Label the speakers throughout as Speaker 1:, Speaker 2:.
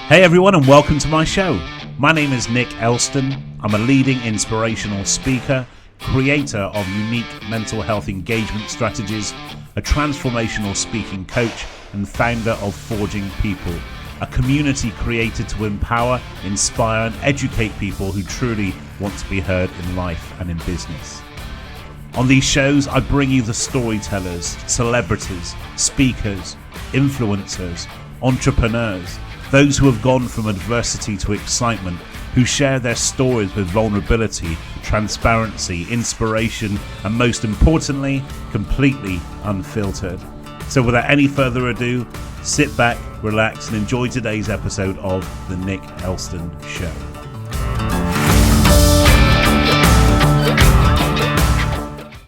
Speaker 1: Hey everyone, and welcome to my show. My name is Nick Elston. I'm a leading inspirational speaker, creator of unique mental health engagement strategies, a transformational speaking coach, and founder of Forging People, a community created to empower, inspire, and educate people who truly want to be heard in life and in business. On these shows, I bring you the storytellers, celebrities, speakers, influencers, entrepreneurs, those who have gone from adversity to excitement, who share their stories with vulnerability, transparency, inspiration, and most importantly, completely unfiltered. So without any further ado, sit back, relax, and enjoy today's episode of The Nick Elston Show.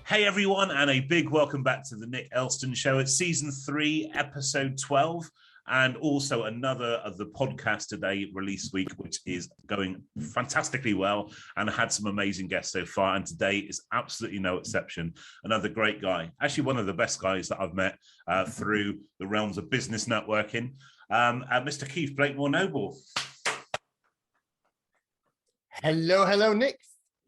Speaker 1: Hey everyone, and a big welcome back to The Nick Elston Show. It's season 3, episode 12. And also another of the podcast today release week, which is going fantastically well and had some amazing guests so far. And today is absolutely no exception. Another great guy, actually one of the best guys that I've met through the realms of business networking, Mr. Keith Blakemore-Noble.
Speaker 2: Hello, Nick.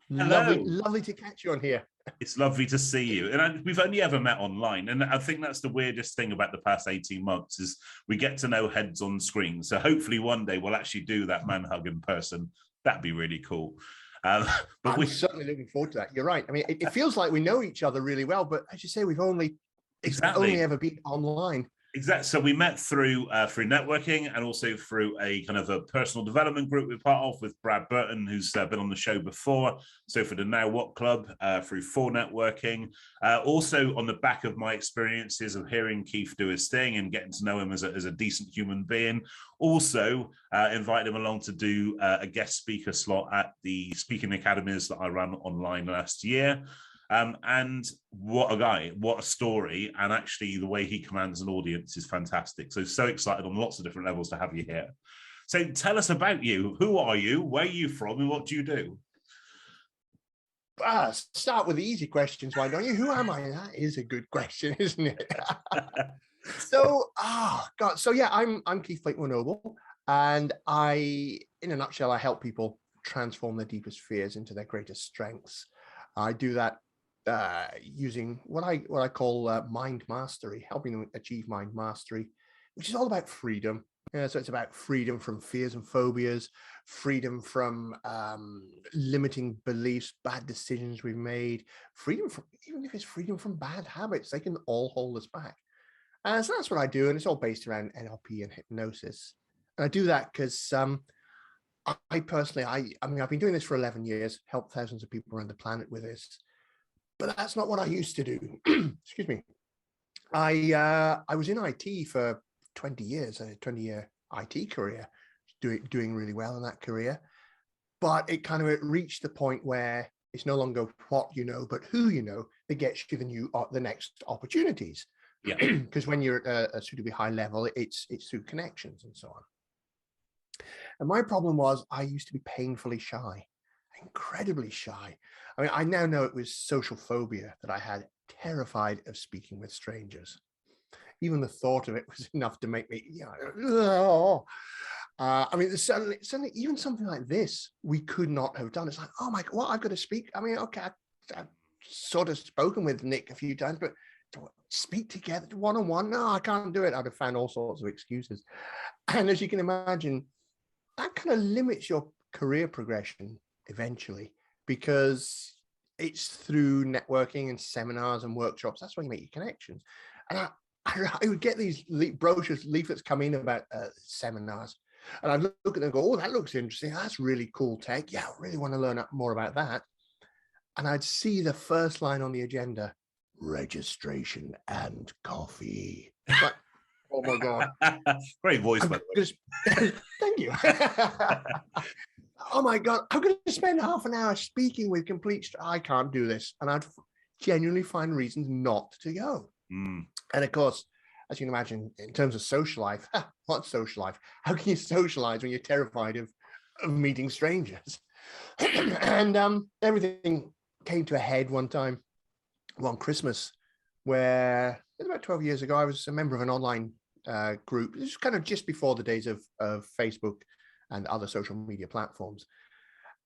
Speaker 1: Hello.
Speaker 2: Lovely to catch you on here.
Speaker 1: It's lovely to see you. And we've only ever met online. And I think that's the weirdest thing about the past 18 months is we get to know heads on screen. So hopefully one day we'll actually do that man hug in person. That'd be really cool.
Speaker 2: But we're certainly looking forward to that. You're right. I mean, it feels like we know each other really well, but as you say, we've only ever been online.
Speaker 1: Exactly. So we met through networking and also through a kind of a personal development group we're part of with Brad Burton, who's been on the show before. So for the Now What Club, through For Networking. Also on the back of my experiences of hearing Keith do his thing and getting to know him as a decent human being. Also invited him along to do a guest speaker slot at the speaking academies that I ran online last year. And what a guy, what a story. And actually the way he commands an audience is fantastic. So excited on lots of different levels to have you here. So tell us about you. Who are you? Where are you from? And what do you do?
Speaker 2: Start with the easy questions, why don't you? Who am I? That is a good question, isn't it? So I'm Keith Blakemore-Noble. And in a nutshell, I help people transform their deepest fears into their greatest strengths. I do that using what I call mind mastery, helping them achieve mind mastery, which is all about freedom. So it's about freedom from fears and phobias, freedom from limiting beliefs, bad decisions we've made, freedom from, even if it's freedom from bad habits, they can all hold us back. So that's what I do, and it's all based around NLP and hypnosis. And I do that because I personally, I've been doing this for 11 years, helped thousands of people around the planet with this. But that's not what I used to do. Excuse me. I was in IT for 20 years, a 20-year IT career, doing really well in that career. But it reached the point where it's no longer what you know, but who you know that gets given you the next opportunities. Yeah. Because when you're at a suitably high level, it's through connections and so on. And my problem was I used to be painfully shy, incredibly shy. I mean, I now know it was social phobia that I had, terrified of speaking with strangers. Even the thought of it was enough to make me, I mean, suddenly, even something like this, we could not have done. It's like, oh my God, what, I've got to speak. I mean, okay, I've sort of spoken with Nick a few times, but to speak together one-on-one, no, I can't do it. I'd have found all sorts of excuses. And as you can imagine, that kind of limits your career progression eventually, because it's through networking and seminars and workshops. That's where you make your connections. And I would get these brochures, leaflets come in about seminars, and I'd look at them and go, oh, that looks interesting. That's really cool tech. Yeah, I really want to learn more about that. And I'd see the first line on the agenda, registration and coffee. Like, oh my God.
Speaker 1: Great voice, by the way.
Speaker 2: Thank you. Oh my God, I'm going to spend half an hour speaking with I can't do this. And I'd genuinely find reasons not to go. And of course, as you can imagine, in terms of social life, what social life? How can you socialize when you're terrified of meeting strangers? And everything came to a head one Christmas, where about 12 years ago, I was a member of an online group. This is kind of just before the days of Facebook and other social media platforms.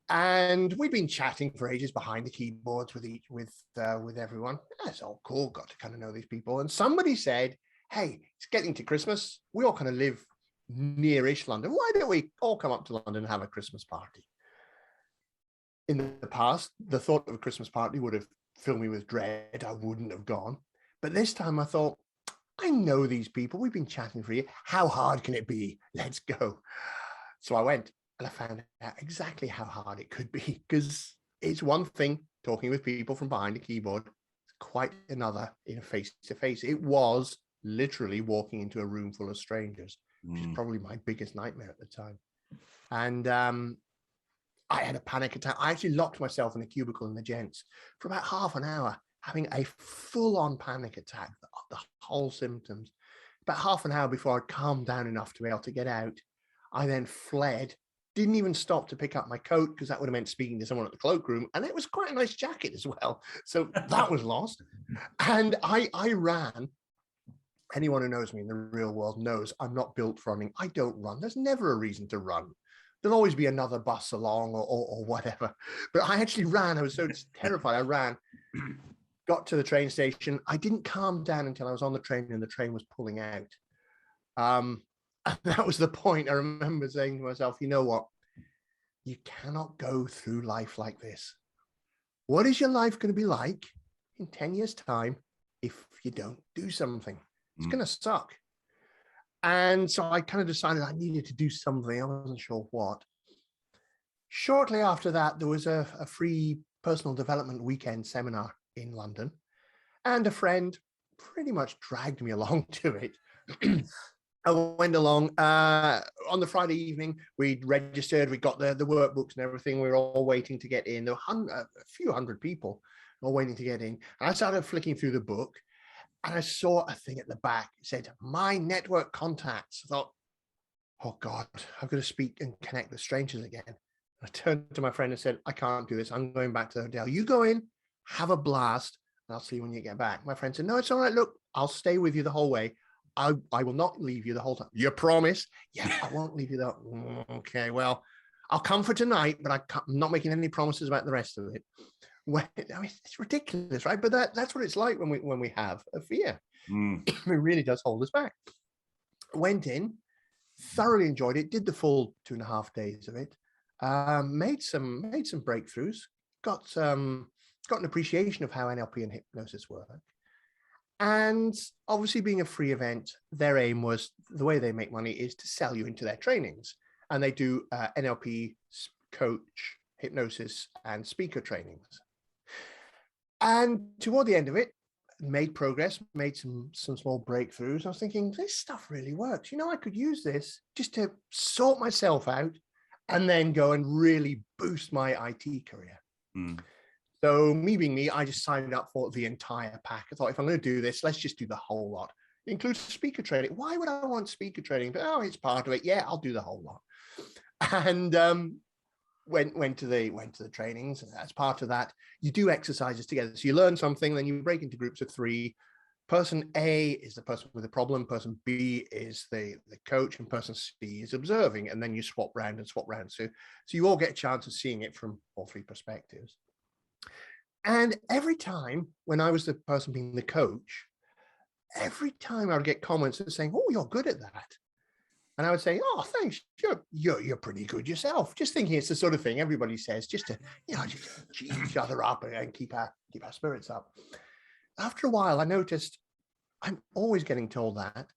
Speaker 2: And we'd been chatting for ages behind the keyboards with everyone. That's all cool. Got to kind of know these people. And somebody said, "Hey, it's getting to Christmas. We all kind of live nearish London. Why don't we all come up to London and have a Christmas party?" In the past, the thought of a Christmas party would have filled me with dread. I wouldn't have gone. But this time I thought, I know these people. We've been chatting for a year. How hard can it be? Let's go. So I went. And I found out exactly how hard it could be, because it's one thing talking with people from behind a keyboard, it's quite another in a face-to-face. It was literally walking into a room full of strangers, which is probably my biggest nightmare at the time. And I had a panic attack. I actually locked myself in a cubicle in the gents for about half an hour, having a full-on panic attack, the whole symptoms. About half an hour before I calmed down enough to be able to get out, I then fled. Didn't even stop to pick up my coat, because that would have meant speaking to someone at the cloakroom. And it was quite a nice jacket as well. So that was lost. And I ran. Anyone who knows me in the real world knows I'm not built for running. I don't run. There's never a reason to run. There'll always be another bus along or whatever. But I actually ran. I was so terrified. I ran, got to the train station. I didn't calm down until I was on the train and the train was pulling out. And that was the point. I remember saying to myself, you know what? You cannot go through life like this. What is your life going to be like in 10 years' time if you don't do something? It's going to suck. And so I kind of decided I needed to do something. I wasn't sure what. Shortly after that, there was a free personal development weekend seminar in London. And a friend pretty much dragged me along to it. I went along on the Friday evening. We'd registered. We got the workbooks and everything. We were all waiting to get in. There were a few hundred people all waiting to get in. And I started flicking through the book, and I saw a thing at the back. It said, "My network contacts." I thought, oh God, I've got to speak and connect with strangers again. I turned to my friend and said, "I can't do this. I'm going back to the hotel. You go in, have a blast, and I'll see you when you get back." My friend said, "No, it's all right. Look, I'll stay with you the whole way. I will not leave you the whole time." "You promise?" "Yeah, I won't leave you okay, well, I'll come for tonight, but I'm not making any promises about the rest of it. Well, I mean, it's ridiculous, right? But that's what it's like when we have a fear. It really does hold us back. Went in, thoroughly enjoyed it, did the full 2.5 days of it, made some breakthroughs, got an appreciation of how NLP and hypnosis work. And obviously, being a free event, their aim was, the way they make money is to sell you into their trainings. And they do NLP, coach, hypnosis, and speaker trainings. And toward the end of it, made progress, made some small breakthroughs. I was thinking, this stuff really works. You know, I could use this just to sort myself out and then go and really boost my IT career. So me being me, I just signed up for the entire pack. I thought, if I'm going to do this, let's just do the whole lot. It includes speaker training. Why would I want speaker training? But it's part of it. Yeah, I'll do the whole lot. And went to the trainings. And as part of that, you do exercises together. So you learn something, then you break into groups of 3. Person A is the person with the problem. Person B is the coach, and person C is observing. And then you swap round. So you all get a chance of seeing it from all 3 perspectives. And every time when I was the person being the coach, every time I would get comments saying, "Oh, you're good at that." And I would say, "Oh, thanks. You're pretty good yourself." Just thinking it's the sort of thing everybody says just to, just cheer each other up and keep our spirits up. After a while, I noticed I'm always getting told that,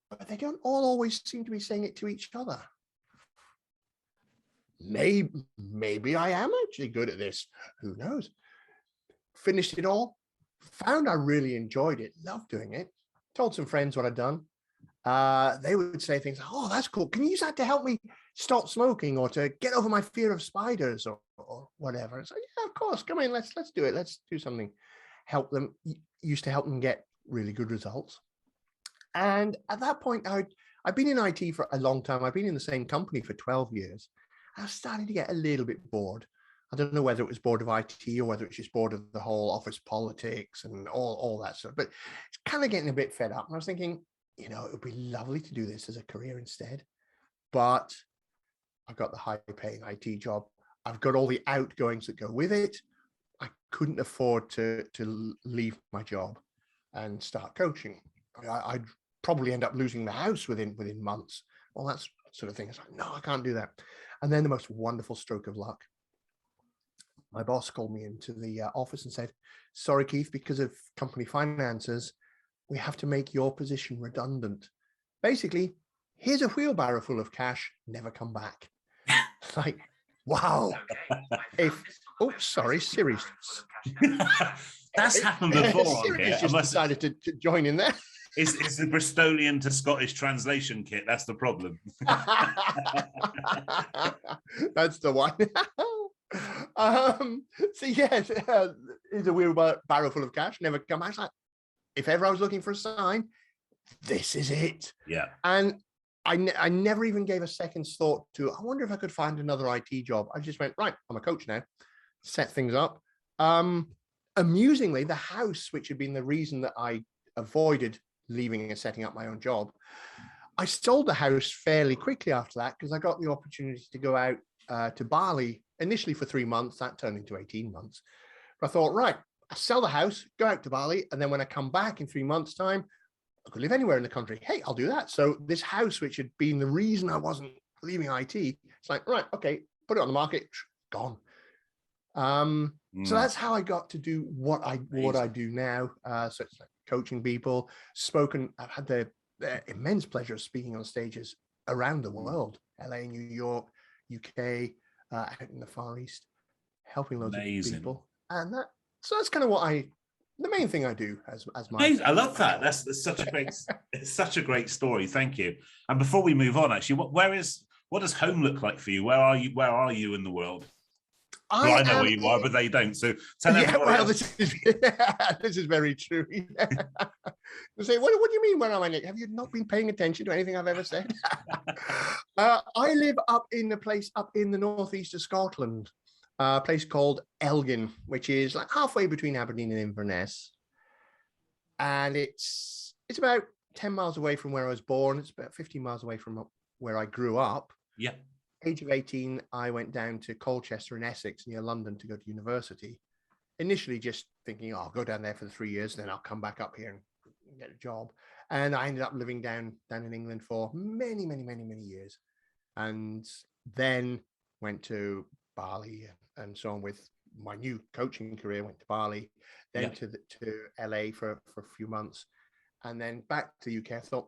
Speaker 2: but they don't all always seem to be saying it to each other. Maybe I am actually good at this. Who knows? Finished it all, found I really enjoyed it, loved doing it, told some friends what I'd done. They would say things like, "Oh, that's cool. Can you use that to help me stop smoking or to get over my fear of spiders or whatever?" It's like, "Yeah, of course. Come in. Let's do it. Let's do something." Help them. Used to help them get really good results. And at that point, I'd been in IT for a long time. I've been in the same company for 12 years. I was starting to get a little bit bored. I don't know whether it was bored of IT or whether it's just bored of the whole office politics and all that stuff, but it's kind of getting a bit fed up. And I was thinking, you know, it would be lovely to do this as a career instead. But I've got the high paying IT job. I've got all the outgoings that go with it. I couldn't afford to leave my job and start coaching. I'd probably end up losing the house within months. Well, that's sort of thing. It's like, no, I can't do that. And then the most wonderful stroke of luck. My boss called me into the office and said, sorry, Keith, because of company finances, we have to make your position redundant. Basically, here's a wheelbarrow full of cash, never come back. Like, wow. Sorry, Siri's.
Speaker 1: That's happened before on
Speaker 2: Siri's
Speaker 1: here.
Speaker 2: just decided to join in there.
Speaker 1: It's the Bristolian to Scottish translation kit. That's the problem.
Speaker 2: That's the one. So yes, it's a wheelbarrow full of cash, never come back. Like, if ever I was looking for a sign, this is it.
Speaker 1: Yeah.
Speaker 2: And I never even gave a second's thought to, I wonder if I could find another IT job. I just went, right, I'm a coach now, set things up. Amusingly, the house, which had been the reason that I avoided leaving and setting up my own job, I sold the house fairly quickly after that because I got the opportunity to go out to Bali initially for 3 months. That turned into 18 months. But I thought, right, I'll sell the house, go out to Bali, and then when I come back in 3 months' time, I could live anywhere in the country. Hey, I'll do that. So this house, which had been the reason I wasn't leaving IT, it's like, right, okay, put it on the market, gone. So that's how I got to do what I do now. So it's like coaching people, I've had the immense pleasure of speaking on stages around the world, LA, New York, UK, out in the Far East, helping loads of people. And that's kind of the main thing I do as my.
Speaker 1: I love that. That's such a great, it's such a great story. Thank you. And before we move on, actually, what does home look like for you? Where are you in the world? I know where you are, but they don't. So tell everybody else.
Speaker 2: This is very true. Yeah. They say, what do you mean, where am I, Nick? Have you not been paying attention to anything I've ever said? I live up in the northeast of Scotland, a place called Elgin, which is like halfway between Aberdeen and Inverness. And it's about 10 miles away from where I was born. It's about 15 miles away from where I grew up.
Speaker 1: Yeah.
Speaker 2: Age of 18, I went down to Colchester in Essex near London to go to university. Initially just thinking, I'll go down there for the 3 years, then I'll come back up here and get a job. And I ended up living down in England for many, many, many, many years. And then went to Bali and so on with my new coaching career, went to Bali, then to LA for a few months, and then back to the UK. I thought,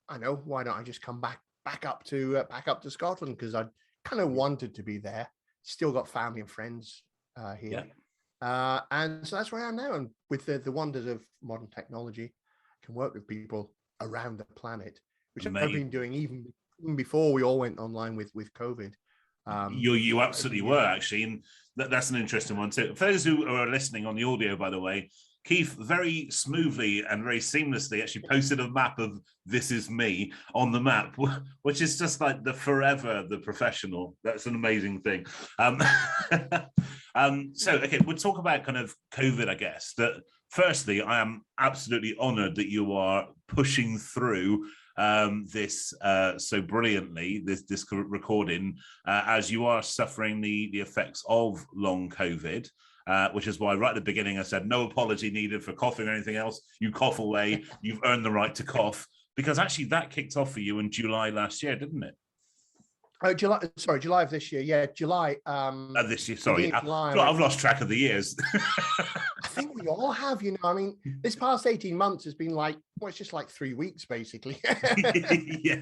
Speaker 2: I know, why don't I just come back up to Scotland, because I kind of wanted to be there. Still got family and friends here. And so that's where I am now. And with the wonders of modern technology, I can work with people around the planet, which I've been doing even before we all went online with COVID.
Speaker 1: You absolutely were, actually, and that's an interesting one too. For those who are listening on the audio, by the way, Keith very smoothly and very seamlessly actually posted a map of "This is me" on the map, which is just like the professional. That's an amazing thing. So, okay, we'll talk about kind of COVID, I guess. That firstly, I am absolutely honoured that you are pushing through this so brilliantly, this recording, as you are suffering the effects of long COVID. Which is why right at the beginning I said no apology needed for coughing or anything else. You cough away, you've earned the right to cough, because actually that kicked off for you in July last year, didn't it?
Speaker 2: July of this year. Yeah, July.
Speaker 1: This year, sorry. I've lost track of the years.
Speaker 2: I think we all have, I mean, this past 18 months has been like, well, it's just like 3 weeks, basically.
Speaker 1: Yeah.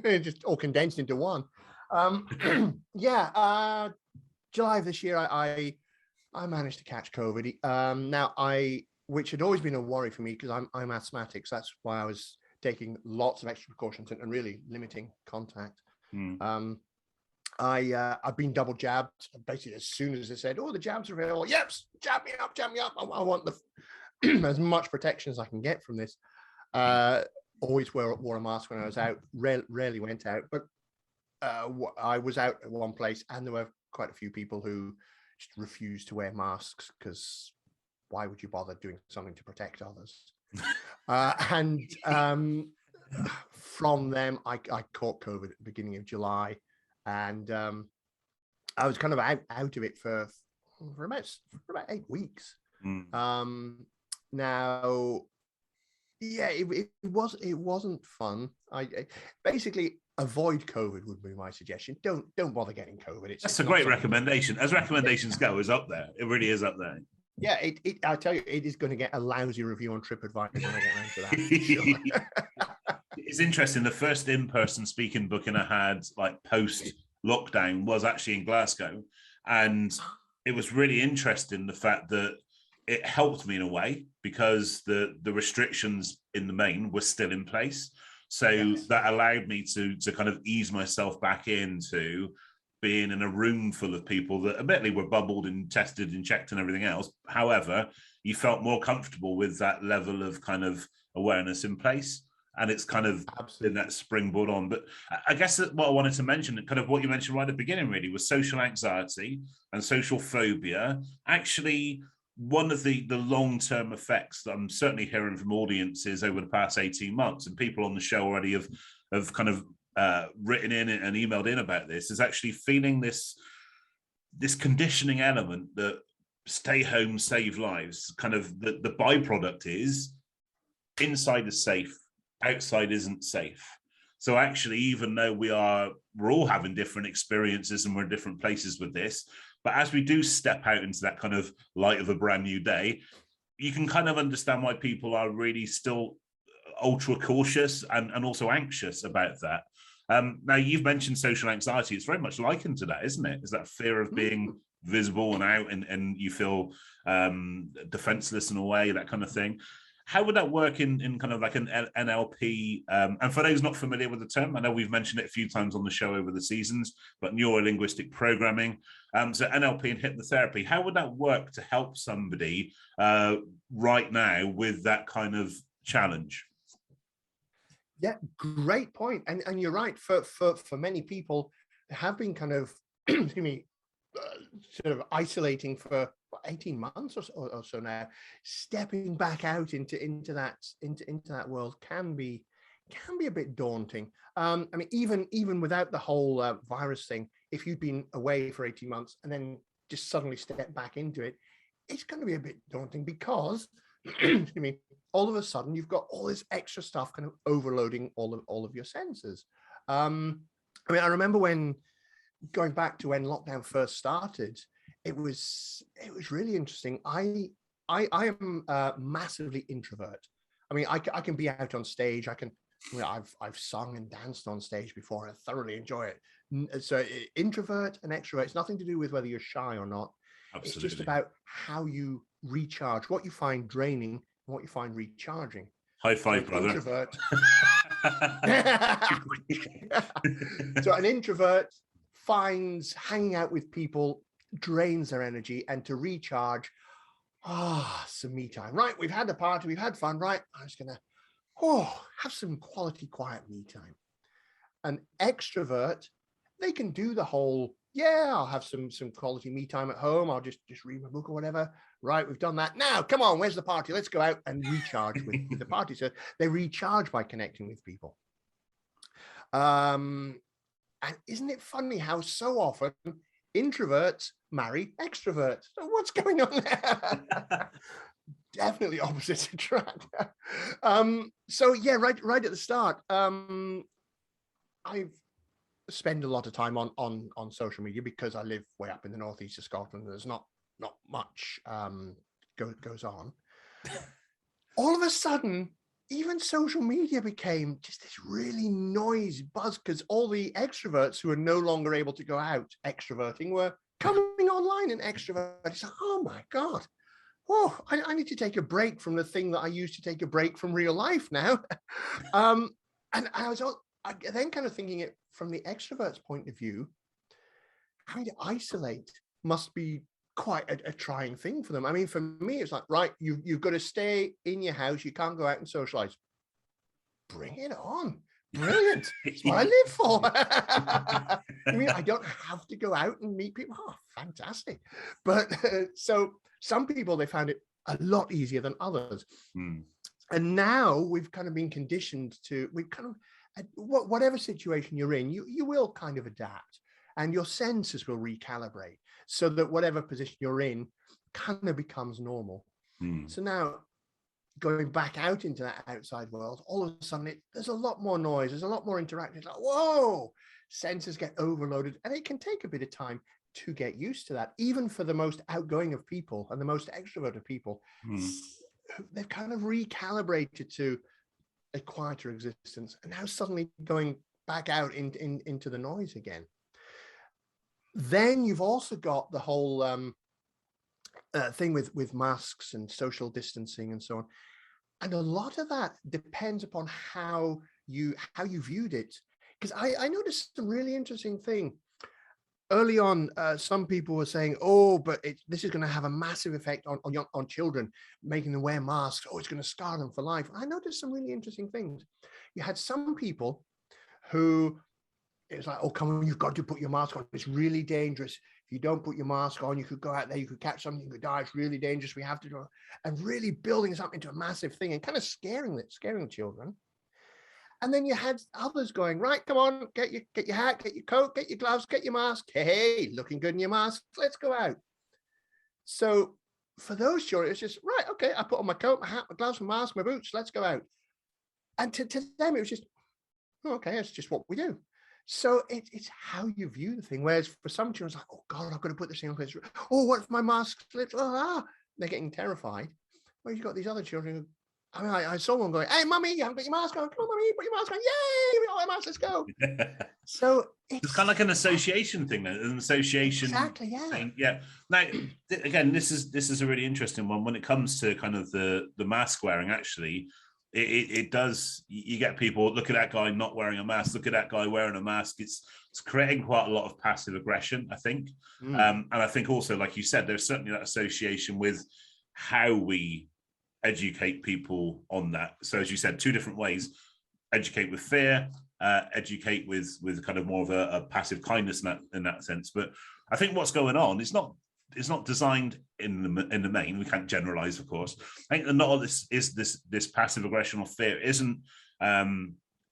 Speaker 2: Like, just all condensed into one. July of this year, I managed to catch COVID. Which had always been a worry for me because I'm asthmatic. So that's why I was taking lots of extra precautions and really limiting contact. I've been double jabbed. Basically, as soon as they said, "Oh, the jabs are available," yep, jab me up. I want as much protection as I can get from this. Always wore a mask when I was out. Rarely went out, but I was out at one place, and there were quite a few people who just refused to wear masks because why would you bother doing something to protect others? And from them, I caught COVID at the beginning of July, and I was kind of out of it for about 8 weeks. Now, yeah, it wasn't fun. I basically avoid COVID would be my suggestion. Don't bother getting COVID.
Speaker 1: That's a great recommendation. As recommendations go, is up there. It really is up there.
Speaker 2: Yeah, I tell you, it is going to get a lousy review on TripAdvisor when I get around to that. Sure.
Speaker 1: It's interesting. The first in-person speaking booking I had, like post-lockdown, was actually in Glasgow, and it was really interesting. The fact that it helped me in a way because the restrictions in the main were still in place. So that allowed me to kind of ease myself back into being in a room full of people that admittedly were bubbled and tested and checked and everything else. However, you felt more comfortable with that level of kind of awareness in place. And it's kind of in that springboard on. But I guess that what I wanted to mention, kind of what you mentioned right at the beginning really, was social anxiety and social phobia. Actually, one of the long-term effects that I'm certainly hearing from audiences over the past 18 months, and people on the show already have kind of written in and emailed in about this, is actually feeling this conditioning element that stay home, save lives. Kind of the byproduct is inside is safe, outside isn't safe. So actually, even though we're all having different experiences and we're in different places with this, but as we do step out into that kind of light of a brand new day, you can kind of understand why people are really still ultra cautious and also anxious about that. Now, you've mentioned social anxiety. It's very much likened to that, isn't it? Is that fear of being visible and out and you feel defenseless in a way, that kind of thing. How would that work in kind of like an NLP? And for those not familiar with the term, I know we've mentioned it a few times on the show over the seasons, but neuro-linguistic programming. So NLP and hypnotherapy, how would that work to help somebody right now with that kind of challenge?
Speaker 2: Yeah, great point. And you're right. For many people, they have been kind of, excuse me, sort of isolating for 18 months or so now. Stepping back out into that world can be a bit daunting. I mean, even without the whole virus thing, if you've been away for 18 months and then just suddenly step back into it, it's going to be a bit daunting because excuse me, all of a sudden you've got all this extra stuff kind of overloading all of your senses. I mean, I remember going back to when lockdown first started, it was really interesting. I am massively introvert. I mean, I can be out on stage. I've sung and danced on stage before, and I thoroughly enjoy it. So introvert and extrovert, it's nothing to do with whether you're shy or not. Absolutely. It's just about how you recharge, what you find draining, and what you find recharging.
Speaker 1: High five,
Speaker 2: so
Speaker 1: brother.
Speaker 2: Introvert. So an introvert finds hanging out with people drains their energy, and to recharge, some me time. Right, we've had the party, we've had fun. Right, I'm just gonna have some quality, quiet me time. An extrovert, they can do the whole, I'll have some quality me time at home. I'll just read my book or whatever. Right, we've done that. Now, come on, where's the party? Let's go out and recharge with the party. So they recharge by connecting with people. And isn't it funny how so often introverts marry extroverts? So what's going on there? Definitely opposites attract. So yeah, right at the start, I've spend a lot of time on social media because I live way up in the northeast of Scotland. There's not much goes on. All of a sudden, even social media became just this really noisy buzz because all the extroverts who are no longer able to go out extroverting were coming online and extroverting. It's like, oh my God. Whoa, I need to take a break from the thing that I used to take a break from real life now. And I was then kind of thinking it from the extrovert's point of view, having to isolate must be quite a trying thing for them. I mean, for me, it's like, right, you've got to stay in your house. You can't go out and socialize. Bring it on. Brilliant. It's what I live for. I mean, I don't have to go out and meet people. Oh, fantastic. But so some people, they found it a lot easier than others. And now we've kind of been conditioned to, whatever situation you're in, you will kind of adapt, and your senses will recalibrate so that whatever position you're in kind of becomes normal. So now, going back out into that outside world, all of a sudden there's a lot more noise, there's a lot more interaction. It's like, whoa, senses get overloaded, and it can take a bit of time to get used to that. Even for the most outgoing of people and the most extroverted people, they've kind of recalibrated to a quieter existence, and now suddenly going back out into the noise again. Then you've also got the whole thing with masks and social distancing and so on. And a lot of that depends upon how you viewed it. Because I noticed some really interesting thing. Early on, some people were saying, oh, but this is going to have a massive effect on children, making them wear masks. Oh, it's going to scar them for life. I noticed some really interesting things. You had some people who, it was like, oh, come on, you've got to put your mask on. It's really dangerous. If you don't put your mask on, you could go out there, you could catch something, you could die. It's really dangerous. We have to do it. And really building this up into a massive thing and kind of scaring children. And then you had others going, right, come on, get your hat, get your coat, get your gloves, get your mask. Hey, looking good in your mask. Let's go out. So for those children, it's just, right, okay, I put on my coat, my hat, my gloves, my mask, my boots, let's go out. And to them, it was just, oh, okay, it's just what we do. So it's how you view the thing. Whereas for some children, it's like, oh God, I've got to put this thing on place. Oh, what if my mask slips? They're getting terrified. Where you've got these other children who, I saw one going, hey, mummy, you haven't got your mask on. Come on, mummy, put your mask on. Yay, we got our masks, let's go. So it's
Speaker 1: kind of like an association thing, then, an association.
Speaker 2: Exactly, yeah.
Speaker 1: Thing. Yeah. Now, again, this is a really interesting one when it comes to kind of the mask wearing. Actually, it does. You get people, look at that guy not wearing a mask. Look at that guy wearing a mask. It's creating quite a lot of passive aggression, I think. And I think also, like you said, there's certainly that association with how we educate people on that. So as you said, two different ways: educate with fear, educate with kind of more of a passive kindness in that sense. But I think what's going on, it's not designed in the main. We can't generalize, of course. I think that not all this passive aggression or fear isn't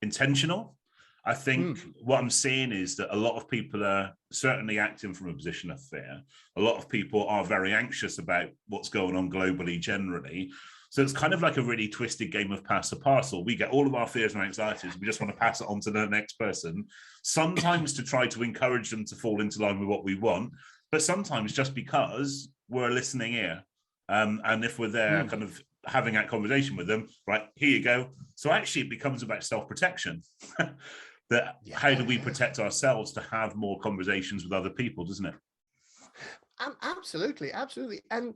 Speaker 1: intentional. I think what I'm seeing is that a lot of people are certainly acting from a position of fear. A lot of people are very anxious about what's going on globally generally. So it's kind of like a really twisted game of pass the parcel. We get all of our fears and anxieties. We just want to pass it on to the next person, sometimes to try to encourage them to fall into line with what we want, but sometimes just because we're a listening ear. And if we're there kind of having that conversation with them, right, here you go. So actually it becomes about self-protection. How do we protect ourselves to have more conversations with other people, doesn't it?
Speaker 2: Absolutely. And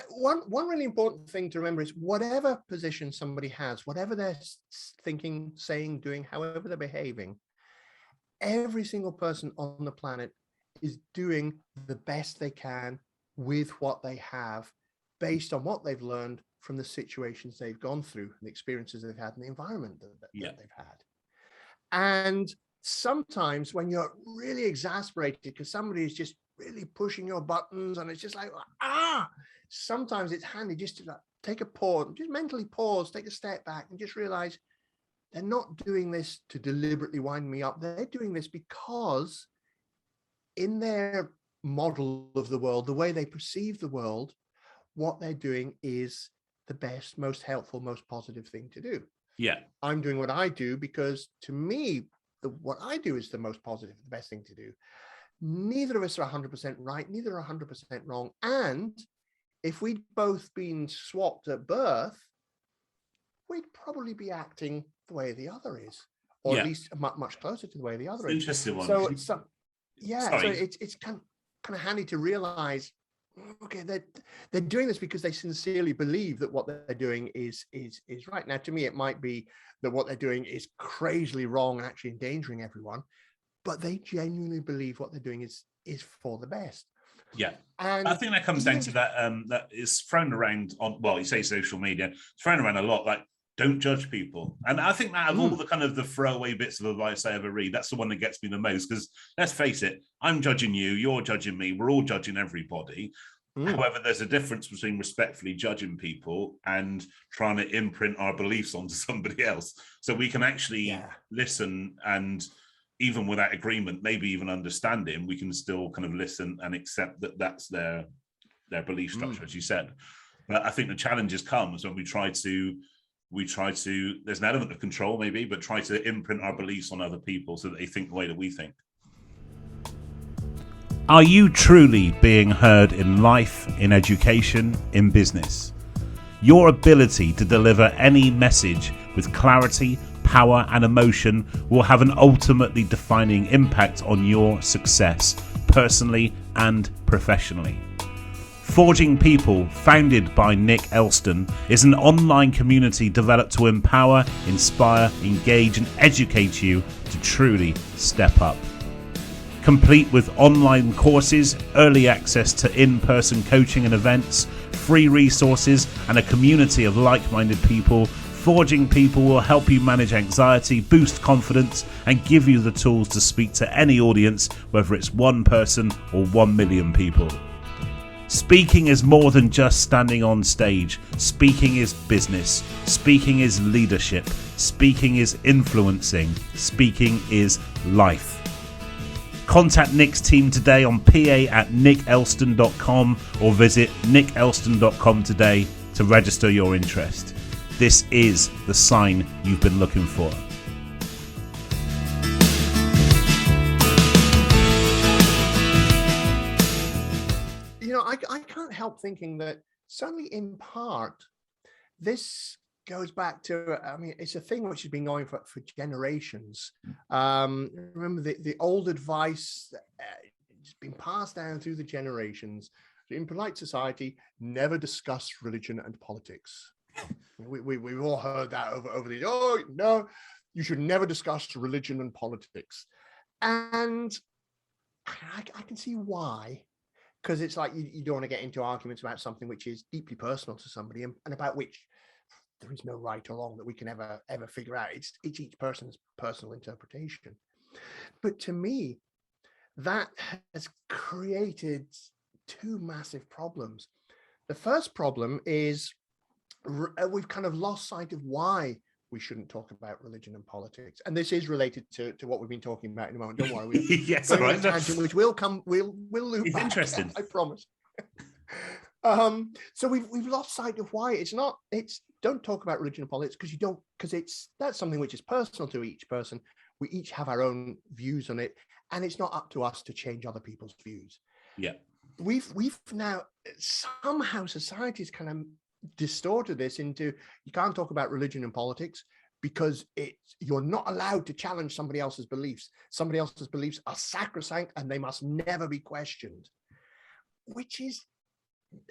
Speaker 2: one really important thing to remember is whatever position somebody has, whatever they're thinking, saying, doing, however they're behaving, every single person on the planet is doing the best they can with what they have, based on what they've learned from the situations they've gone through, and the experiences they've had, and the environment that they've had. And sometimes when you're really exasperated because somebody is just really pushing your buttons, and it's just like, sometimes it's handy just to take a pause, just mentally pause, take a step back, and just realize they're not doing this to deliberately wind me up. They're doing this because in their model of the world, the way they perceive the world, what they're doing is the best, most helpful, most positive thing to do.
Speaker 1: Yeah.
Speaker 2: I'm doing what I do because to me, what I do is the most positive, the best thing to do. Neither of us are 100% right. Neither are 100% wrong. And if we'd both been swapped at birth, we'd probably be acting the way the other is, or at least much closer to the way the other is.
Speaker 1: Interesting one.
Speaker 2: So it's kind of handy to realize, okay, they're doing this because they sincerely believe that what they're doing is right. Now, to me, it might be that what they're doing is crazily wrong and actually endangering everyone, but they genuinely believe what they're doing is for the best.
Speaker 1: Yeah, and I think that comes down to that that is thrown around on, well, you say social media, it's thrown around a lot, like, don't judge people. And I think that of all the kind of the throwaway bits of advice I ever read, that's the one that gets me the most, because let's face it, I'm judging you, you're judging me, we're all judging everybody. However, there's a difference between respectfully judging people and trying to imprint our beliefs onto somebody else. So we can actually listen, and even without agreement, maybe even understanding, we can still kind of listen and accept that that's their belief structure, as you said. But I think the challenges comes when we try to, there's an element of control maybe, but try to imprint our beliefs on other people so that they think the way that we think.
Speaker 3: Are you truly being heard in life, in education, in business? Your ability to deliver any message with clarity, power, and emotion will have an ultimately defining impact on your success, personally and professionally. Forging People, founded by Nick Elston, is an online community developed to empower, inspire, engage, and educate you to truly step up. Complete with online courses, early access to in-person coaching and events, free resources, and a community of like-minded people, Forging People will help you manage anxiety, boost confidence, and give you the tools to speak to any audience, whether it's one person or 1 million people. Speaking is more than just standing on stage. Speaking is business. Speaking is leadership. Speaking is influencing. Speaking is life. Contact Nick's team today on pa@nickelston.com or visit nickelston.com today to register your interest. This is the sign you've been looking for.
Speaker 2: You know, I can't help thinking that certainly in part, this goes back to, I mean, it's a thing which has been going for generations. Remember the old advice, it's been passed down through the generations. In polite society, never discuss religion and politics. We've all heard that over the, oh, no, you should never discuss religion and politics. And I can see why. Because it's like you don't want to get into arguments about something which is deeply personal to somebody and about which there is no right or wrong that we can ever figure out. It's each person's personal interpretation. But to me, that has created two massive problems. The first problem is we've kind of lost sight of why we shouldn't talk about religion and politics. And this is related to what we've been talking about in a moment. Don't worry.
Speaker 1: Yes, all right.
Speaker 2: Tangent, which will come, we'll loop
Speaker 1: it's
Speaker 2: back.
Speaker 1: Interesting.
Speaker 2: I promise. So we've lost sight of why. It's don't talk about religion and politics because that's something which is personal to each person. We each have our own views on it, and it's not up to us to change other people's views.
Speaker 1: Yeah.
Speaker 2: We've now somehow society's kind of distorted this into, you can't talk about religion and politics because you're not allowed to challenge somebody else's beliefs. Somebody else's beliefs are sacrosanct and they must never be questioned, which is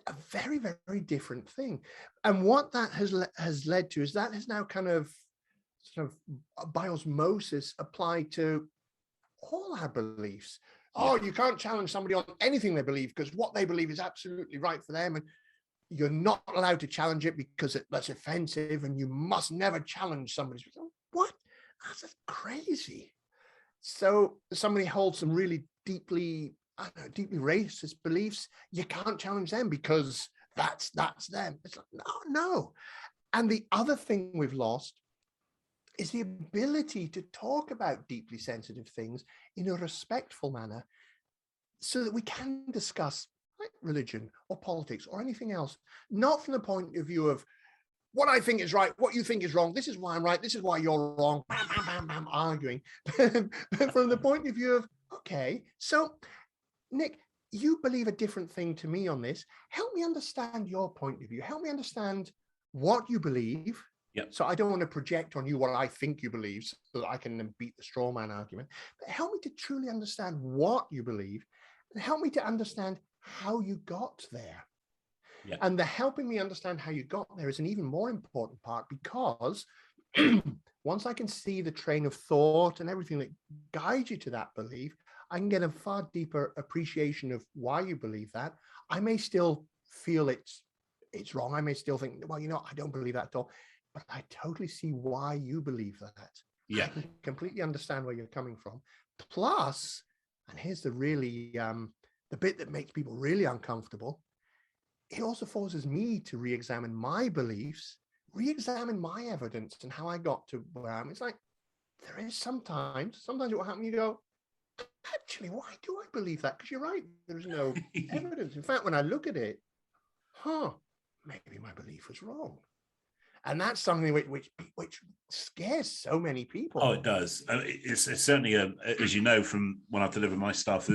Speaker 2: a very, very different thing. And what that has led to is that has now kind of sort of by osmosis applied to all our beliefs. Oh, you can't challenge somebody on anything they believe because what they believe is absolutely right for them, and you're not allowed to challenge it because that's offensive, and you must never challenge somebody's. What? That's crazy. So somebody holds some really deeply racist beliefs. You can't challenge them because that's them. It's like, no. And the other thing we've lost is the ability to talk about deeply sensitive things in a respectful manner so that we can discuss religion or politics or anything else, not from the point of view of what I think is right, what you think is wrong, this is why I'm right, this is why you're wrong, bam, bam, bam, bam, arguing, but from the point of view of, okay, so Nick, you believe a different thing to me on this. Help me understand your point of view. Help me understand what you believe.
Speaker 1: Yep.
Speaker 2: So I don't want to project on you what I think you believe so that I can then beat the straw man argument. But help me to truly understand what you believe and help me to understand how you got there.
Speaker 1: Yep.
Speaker 2: And the helping me understand how you got there is an even more important part because once I can see the train of thought and everything that guides you to that belief, I can get a far deeper appreciation of why you believe that. I may still feel it's wrong. I may still think, well, I don't believe that at all. But I totally see why you believe that.
Speaker 1: Yeah.
Speaker 2: I can completely understand where you're coming from. Plus, and here's the really, the bit that makes people really uncomfortable, it also forces me to re-examine my beliefs, re-examine my evidence and how I got to where I am. It's like, there is sometimes it will happen. You go, actually, why do I believe that? Because you're right. There's no evidence. In fact, when I look at it, maybe my belief was wrong. And that's something which scares so many people.
Speaker 3: Oh, it does. It's certainly, as you know, from when I've delivered my stuff,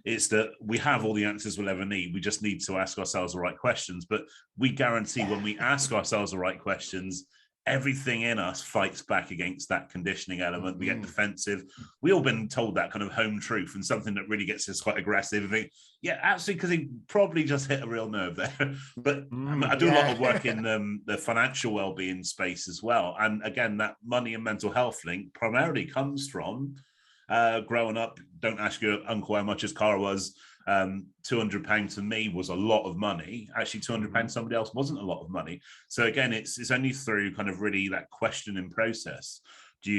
Speaker 3: it's that we have all the answers we'll ever need. We just need to ask ourselves the right questions. But we guarantee when we ask ourselves the right questions, everything in us fights back against that conditioning element. We get defensive. We all been told that kind of home truth, and something that really gets us quite aggressive. I think, yeah, absolutely, because he probably just hit a real nerve there. But I do a lot of work in the financial well-being space as well. And again, that money and mental health link primarily comes from growing up. Don't ask your uncle how much his car was. £200 to me was a lot of money. Actually, £200 to somebody else wasn't a lot of money. So again, it's only through kind of really that questioning process. Do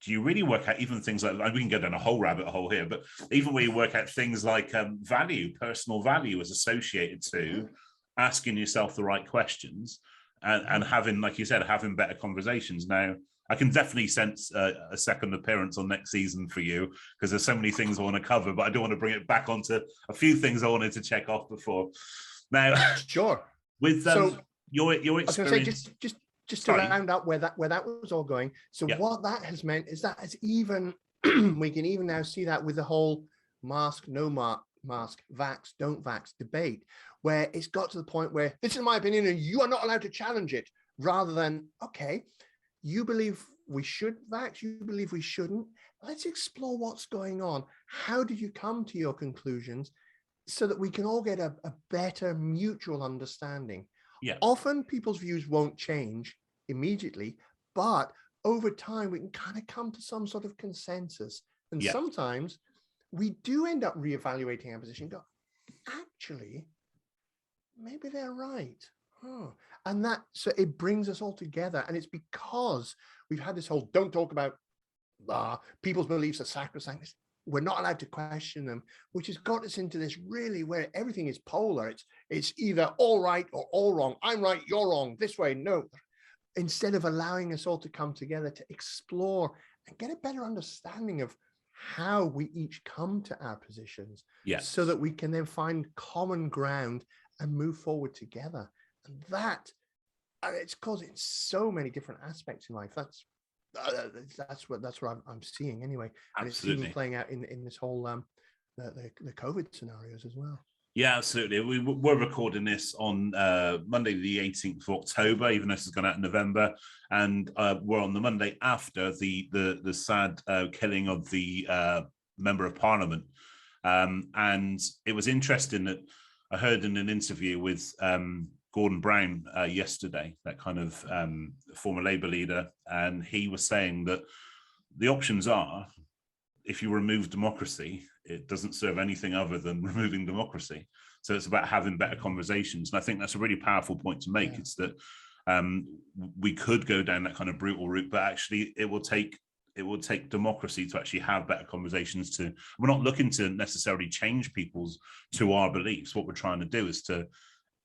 Speaker 3: you really work out even things like, we can go down a whole rabbit hole here, but even where you work out things like value, personal value is associated to asking yourself the right questions and having, like you said, having better conversations. Now, I can definitely sense a second appearance on next season for you, because there's so many things I want to cover, but I do want to bring it back onto a few things I wanted to check off before. Now,
Speaker 2: sure.
Speaker 3: With your experience, I was going to say,
Speaker 2: just to round up where that was all going. So what that has meant is that it's even we can even now see that with the whole mask, no mask, vax, don't vax debate, where it's got to the point where this is my opinion and you are not allowed to challenge it, rather than, okay, you believe we should vax, you believe we shouldn't. Let's explore what's going on. How did you come to your conclusions, so that we can all get a better mutual understanding? Yeah. Often people's views won't change immediately, but over time we can kind of come to some sort of consensus. And sometimes we do end up reevaluating our position and go, actually, maybe they're right. And that, so it brings us all together. And it's because we've had this whole don't talk about people's beliefs are sacrosanct. We're not allowed to question them, which has got us into this really where everything is polar. It's either all right or all wrong. I'm right, you're wrong, this way, no. Instead of allowing us all to come together to explore and get a better understanding of how we each come to our positions, so that we can then find common ground and move forward together. And that, it's causing so many different aspects in life. That's what I'm seeing anyway. And it's even playing out in this whole the COVID scenarios as well.
Speaker 3: Yeah, absolutely. We're recording this on Monday, the 18th of October, even though this is going out in November, and we're on the Monday after the sad killing of the member of Parliament. And it was interesting that I heard in an interview with Gordon Brown yesterday, that kind of former Labour leader, and he was saying that the options are, if you remove democracy, it doesn't serve anything other than removing democracy. So it's about having better conversations. And I think that's a really powerful point to make. It's that we could go down that kind of brutal route, but actually it will take democracy to actually have better conversations. We're not looking to necessarily change people's to our beliefs. What we're trying to do is to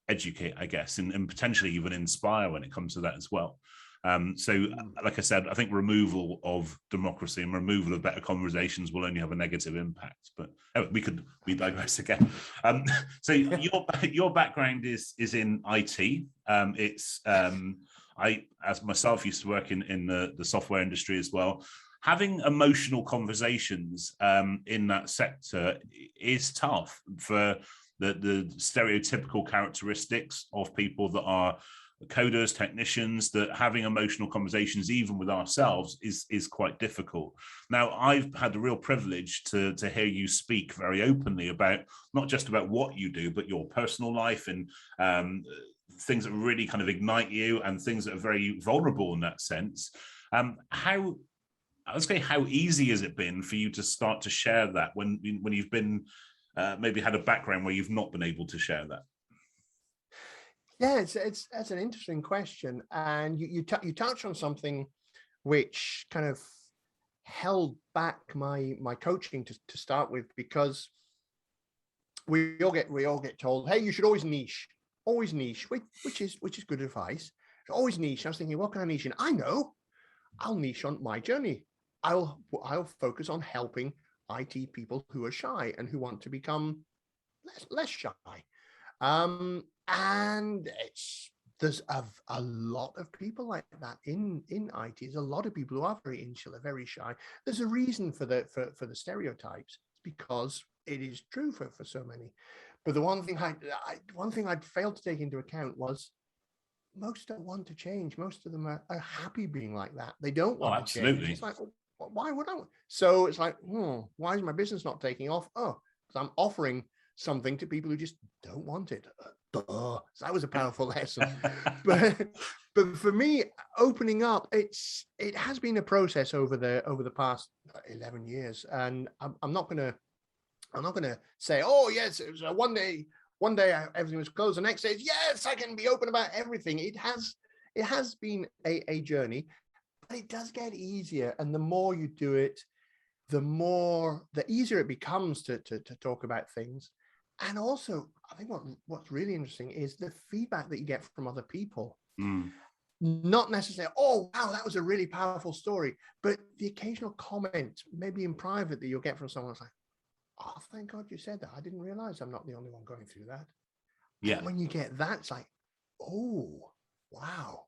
Speaker 3: educate, I guess, and potentially even inspire when it comes to that as well. So like I said, I think removal of democracy and removal of better conversations will only have a negative impact, but we digress again. So your background is in IT. I, as myself, used to work in the software industry as well. Having emotional conversations in that sector is tough for the stereotypical characteristics of people that are coders, technicians, that having emotional conversations, even with ourselves, is quite difficult. Now, I've had the real privilege to hear you speak very openly about, not just about what you do, but your personal life and things that really kind of ignite you and things that are very vulnerable in that sense. How easy has it been for you to start to share that when you've been maybe had a background where you've not been able to share that?
Speaker 2: Yeah, that's an interesting question, and you touch on something which kind of held back my coaching to start with, because we all get told, hey, you should always niche. always niche, which is good advice. Always niche. I was thinking, what can I niche in? I know, I'll niche on my journey. I'll focus on helping IT people who are shy and who want to become less shy. And there's a lot of people like that in IT. There's a lot of people who are very insular, very shy. There's a reason for the stereotypes. It's because it is true for so many. But the one thing I'd failed to take into account was most don't want to change. Most of them are happy being like that. They don't want to change. It's like, well, why would I? So it's like, why is my business not taking off? Oh, because I'm offering something to people who just don't want it. So that was a powerful lesson. but for me, opening up, it has been a process over the past 11 years, and I'm not gonna say, oh yes, it was one day everything was closed, the next day, yes, I can be open about everything. It has been a journey, but it does get easier, and the more you do it, the easier it becomes to talk about things. And also, I think what's really interesting is the feedback that you get from other people. Not necessarily, oh, wow, that was a really powerful story, but the occasional comment, maybe in private, that you'll get from someone who's like, oh, thank God you said that. I didn't realize I'm not the only one going through that. Yeah. And when you get that, it's like, oh, wow.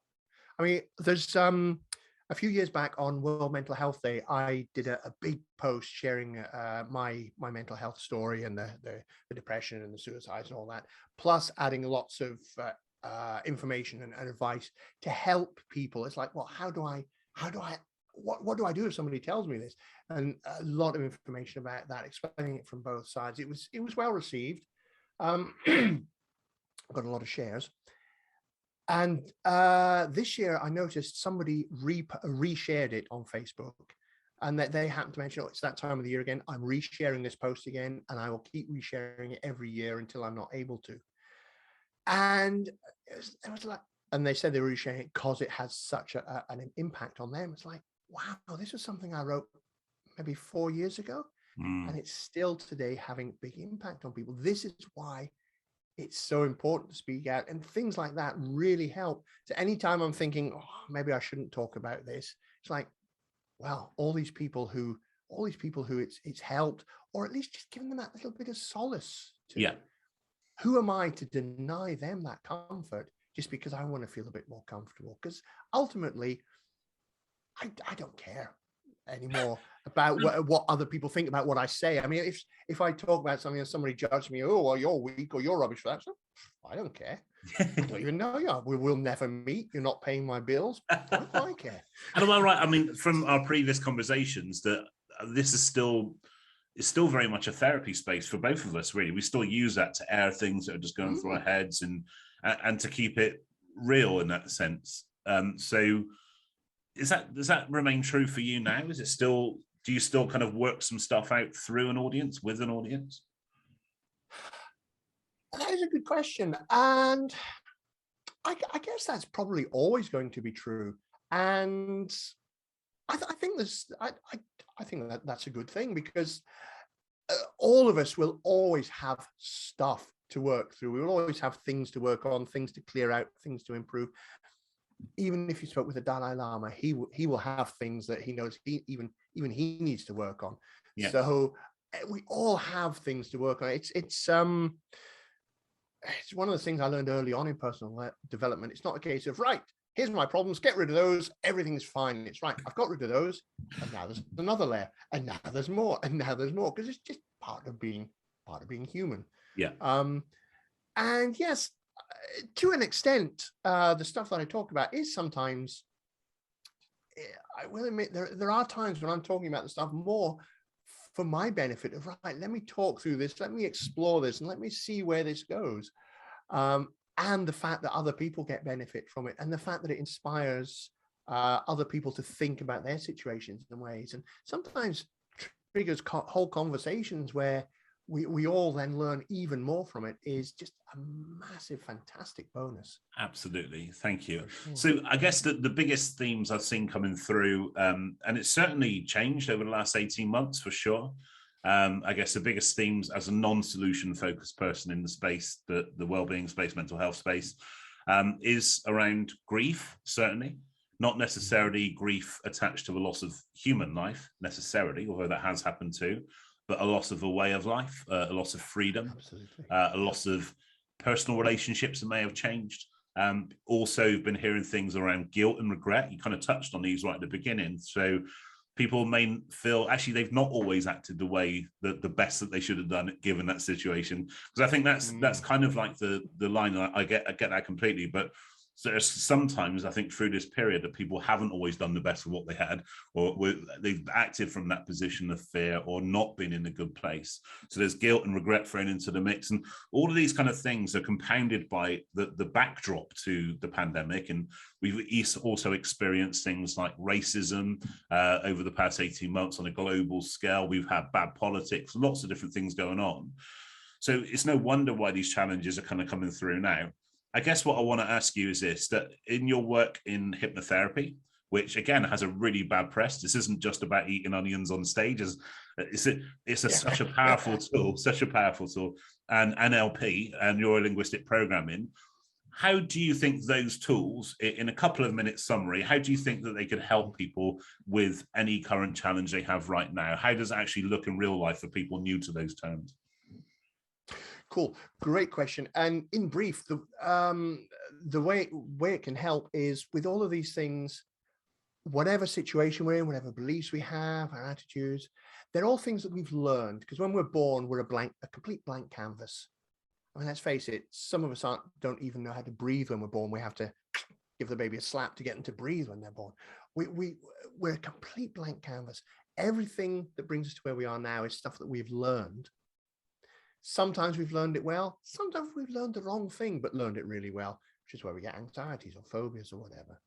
Speaker 2: I mean, there's a few years back on World Mental Health Day, I did a big post sharing my mental health story and the depression and the suicides and all that, plus adding lots of information and advice to help people. It's like, well, what do I do if somebody tells me this? And a lot of information about that, explaining it from both sides. It was well received. Got a lot of shares. And this year, I noticed somebody reshared it on Facebook, and that they happened to mention, oh, it's that time of the year again. I'm resharing this post again, and I will keep resharing it every year until I'm not able to. And it was like, and they said they were resharing it because it has such an impact on them. It's like, wow, this was something I wrote maybe 4 years ago, and it's still today having big impact on people. This is why it's so important to speak out, and things like that really help. So anytime I'm thinking, oh, maybe I shouldn't talk about this, it's like, well, all these people who it's helped, or at least just giving them that little bit of solace to. Yeah. Who am I to deny them that comfort just because I want to feel a bit more comfortable? Because ultimately, I don't care anymore about what other people think about what I say. I mean, if I talk about something and somebody judges me, oh, well, you're weak or you're rubbish for that, so I don't care. I don't even know you. We'll never meet. You're not paying my bills. Why do I care?
Speaker 3: And am I right? I mean, from our previous conversations, that this is still very much a therapy space for both of us, really. We still use that to air things that are just going through our heads and to keep it real in that sense. So does that remain true for you now? Is it still, do you still kind of work some stuff out through an audience, with an audience?
Speaker 2: That is a good question. And I guess that's probably always going to be true. And I think that's a good thing, because all of us will always have stuff to work through. We will always have things to work on, things to clear out, things to improve. Even if you spoke with the Dalai Lama, he will have things that he knows even he needs to work on. Yeah. So we all have things to work on. It's one of the things I learned early on in personal development. It's not a case of, right, here's my problems, get rid of those, everything's fine. It's right, I've got rid of those, and now there's another layer, and now there's more, and now there's more, because it's just part of being human. Yeah. And yes, to an extent, the stuff that I talk about is sometimes, I will admit, there are times when I'm talking about the stuff more for my benefit of, right, let me talk through this, let me explore this, and let me see where this goes. And the fact that other people get benefit from it, and the fact that it inspires other people to think about their situations in ways, and sometimes triggers whole conversations where we all then learn even more from it, is just a massive, fantastic bonus.
Speaker 3: Absolutely. Thank you. Sure. So I guess the biggest themes I've seen coming through, and it's certainly changed over the last 18 months for sure, I guess the biggest themes as a non-solution focused person in the space, the well-being space, mental health space, is around grief, certainly. Not necessarily grief attached to a loss of human life necessarily, although that has happened too, but a loss of a way of life, a loss of freedom, a loss of personal relationships that may have changed. Also been hearing things around guilt and regret. You kind of touched on these right at the beginning. So people may feel actually they've not always acted the way that the best that they should have done given that situation. Because I think that's kind of like the line. I get that completely, but so sometimes I think through this period that people haven't always done the best of what they had, or they've acted from that position of fear or not been in a good place. So there's guilt and regret thrown into the mix. And all of these kind of things are compounded by the backdrop to the pandemic. And we've also experienced things like racism over the past 18 months on a global scale. We've had bad politics, lots of different things going on. So it's no wonder why these challenges are kind of coming through now. I guess what I want to ask you is this, that in your work in hypnotherapy, which again has a really bad press, this isn't just about eating onions on stage, such a powerful tool, and NLP and neuro-linguistic programming. How do you think those tools, in a couple of minutes summary, how do you think that they could help people with any current challenge they have right now? How does it actually look in real life for people new to those terms?
Speaker 2: Cool. Great question. And in brief, the way it can help is with all of these things, whatever situation we're in, whatever beliefs we have, our attitudes, they're all things that we've learned. Because when we're born, we're a complete blank canvas. I mean, let's face it, some of us don't even know how to breathe when we're born. We have to give the baby a slap to get them to breathe when they're born. We're a complete blank canvas. Everything that brings us to where we are now is stuff that we've learned. Sometimes we've learned it well. Sometimes we've learned the wrong thing, but learned it really well, which is where we get anxieties or phobias or whatever.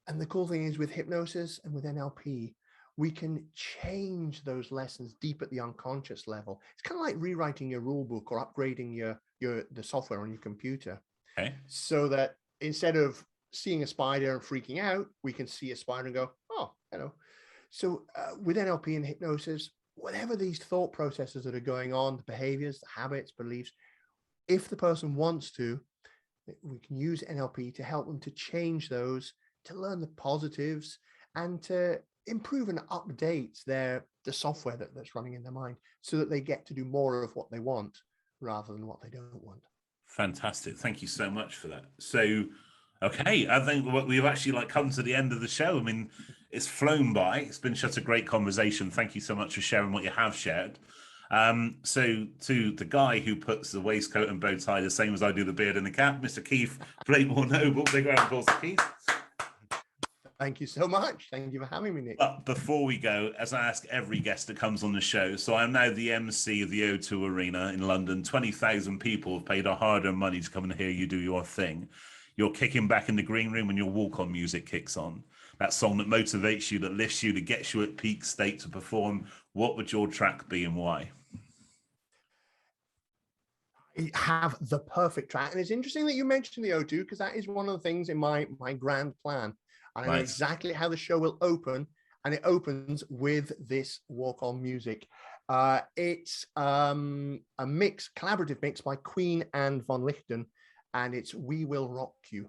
Speaker 2: And the cool thing is with hypnosis and with NLP, we can change those lessons deep at the unconscious level. It's kind of like rewriting your rule book or upgrading the software on your computer. Okay. So that instead of seeing a spider and freaking out, we can see a spider and go, oh, hello. So with NLP and hypnosis, whatever these thought processes that are going on, the behaviors, the habits, beliefs, if the person wants to, we can use NLP to help them to change those, to learn the positives, and to improve and update the software that's running in their mind so that they get to do more of what they want rather than what they don't want.
Speaker 3: Fantastic. Thank you so much for that. So, okay, I think we've actually come to the end of the show. I mean, it's flown by. It's been such a great conversation. Thank you so much for sharing what you have shared. So to the guy who puts the waistcoat and bow tie the same as I do the beard and the cap, Mr. Keith Blakemore-Noble. Big round of applause to Keith.
Speaker 2: Thank you so much. Thank you for having me, Nick.
Speaker 3: But before we go, as I ask every guest that comes on the show, so I'm now the MC of the O2 Arena in London. 20,000 people have paid our hard-earned money to come and hear you do your thing. You're kicking back in the green room when your walk-on music kicks on. That song that motivates you, that lifts you, that gets you at peak state to perform. What would your track be and why?
Speaker 2: I have the perfect track. And it's interesting that you mentioned the O2 because that is one of the things in my grand plan. I know exactly how the show will open, and it opens with this walk-on music. It's a collaborative mix by Queen and Von Lichten, and it's We Will Rock You.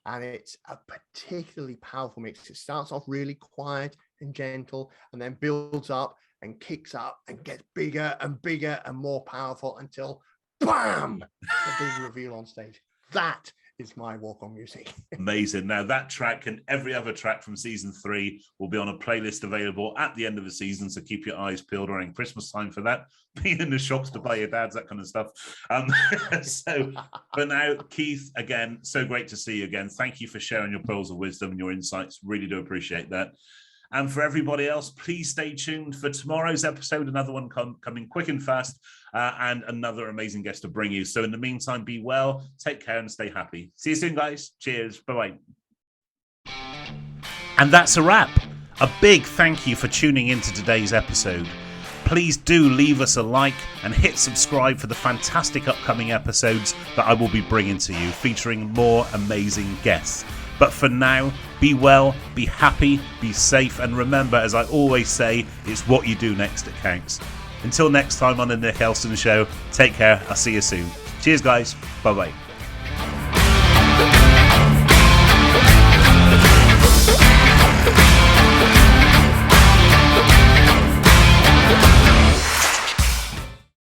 Speaker 2: And it's a particularly powerful mix. It starts off really quiet and gentle and then builds up and kicks up and gets bigger and bigger and more powerful until BAM! The big reveal on stage. That is my walk-on music.
Speaker 3: Amazing. Now that track and every other track from season 3 will be on a playlist available at the end of the season, so keep your eyes peeled around Christmas time for that. Be in the shops to buy your dads, that kind of stuff. So for now, Keith, again, so great to see you again. Thank you for sharing your pearls of wisdom and your insights. Really do appreciate that. And for everybody else, please stay tuned for tomorrow's episode, another one coming quick and fast, and another amazing guest to bring you. So in the meantime, be well, take care, and stay happy. See you soon, guys. Cheers. Bye-bye.
Speaker 1: And that's a wrap. A big thank you for tuning into today's episode. Please do leave us a like and hit subscribe for the fantastic upcoming episodes that I will be bringing to you, featuring more amazing guests. But for now, be well, be happy, be safe, and remember, as I always say, it's what you do next that counts.
Speaker 3: Until next time on the Nick Elston Show, take care. I'll see you soon. Cheers, guys. Bye-bye.